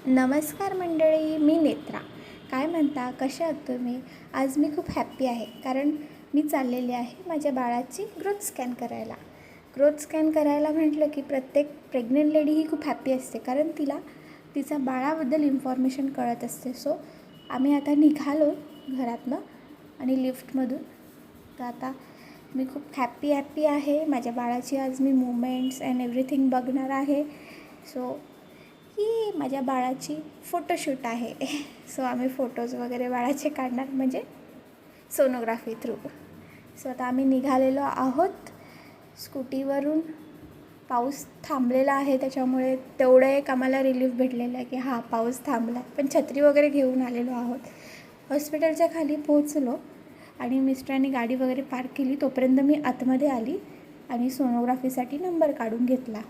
नमस्कार मंडळी, मी नेत्रा. काय म्हणता, कशा आहात तुम्ही? आज मी खूप हॅप्पी आहे कारण मी चाललेली आहे माझ्या बाळाची ग्रोथ स्कॅन करायला. ग्रोथ स्कॅन करायला म्हटलं की प्रत्येक प्रेग्नंट लेडी ही खूप हॅप्पी असते कारण तिला तिचा बाळाबद्दल इन्फॉर्मेशन कळत असते. सो आम्ही आता निघालो घरातनं आणि लिफ्टमधून. तर आता मी खूप हॅप्पी आहे. माझ्या बाळाची आज मी मुवमेंट्स अँड एव्हरीथिंग बघणार आहे. सो ही माझ्या बाळाची फोटोशूट आहे. सो आम्ही फोटोज वगैरे बाळाचे काढणार, म्हणजे सोनोग्राफी थ्रू. सो आता आम्ही निघालेलो आहोत स्कूटीवरून. पाऊस थांबलेला आहे त्याच्यामुळे तेवढं एक आम्हाला रिलीफ भेटलेलं आहे की हां, पाऊस थांबला. पण छत्री वगैरे घेऊन आलेलो आहोत. हॉस्पिटलच्या खाली पोहोचलो आणि मिस्टरांनी गाडी वगैरे पार्क केली. तोपर्यंत मी आतमध्ये आली आणि सोनोग्राफीसाठी नंबर काढून घेतला.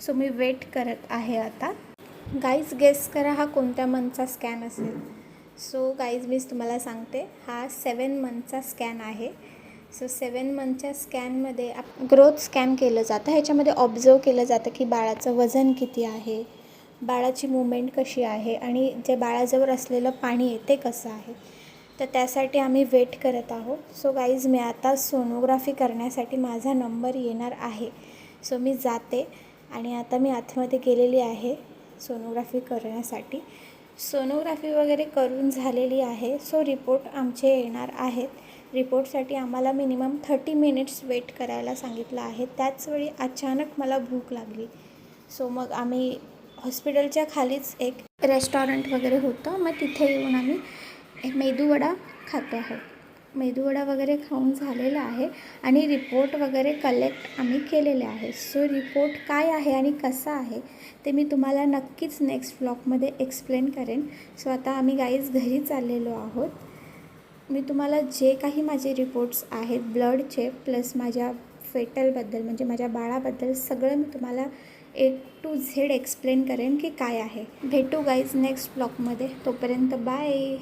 सो मी वेट करत आहे आता. गाईज, गेस करा हा कोणत्या मंथचा स्कॅन असेल. सो गाईज, मीच तुम्हाला सांगते, हा 7 मंथचा स्कॅन आहे. सो 7 मंथच्या स्कॅनमध्ये ग्रोथ स्कॅन केलं जातं. ह्याच्यामध्ये ऑब्झर्व केलं जातं की बाळाचं वजन किती आहे, बाळाची मुवमेंट कशी आहे आणि जे बाळाजवळ असलेलं पाणी आहे ते कसं आहे. तर त्यासाठी आम्ही वेट करत आहोत. सो गाईज, मी आता सोनोग्राफी करण्यासाठी माझा नंबर येणार आहे. सो मी जाते आणि आता मी आतमध्ये गेलेली आहे सोनोग्राफी करण्यासाठी. सोनोग्राफी वगैरे करून झालेली आहे. सो रिपोर्ट आमचे येणार आहेत. रिपोर्टसाठी आम्हाला मिनिमम 30 मिनिट्स वेट करायला सांगितलं आहे. त्याचवेळी अचानक मला भूक लागली. सो मग आम्ही हॉस्पिटलच्या खालीच एक रेस्टॉरंट वगैरे होतं, मग तिथे येऊन आम्ही मेदूवडा खातो आहोत. मेदूवडा वगैरे खाऊन झालेला आहे आणि रिपोर्ट वगैरे कलेक्ट आम्ही केलेले आहे. सो रिपोर्ट काय आहे आणि कसा आहे ते मी तुम्हाला नक्कीच नेक्स्ट व्लॉगमध्ये एक्सप्लेन करेन. सो आता आम्ही गाईज घरी चाललेलो आहोत. मी तुम्हाला जे काही माझे रिपोर्ट्स आहेत ब्लडचे प्लस माझ्या फेटलबद्दल म्हणजे माझ्या बाळाबद्दल सगळं मी तुम्हाला A to Z एक्सप्लेन करेन की काय आहे. भेटू गाईज नेक्स्ट व्लॉगमध्ये. तोपर्यंत बाय.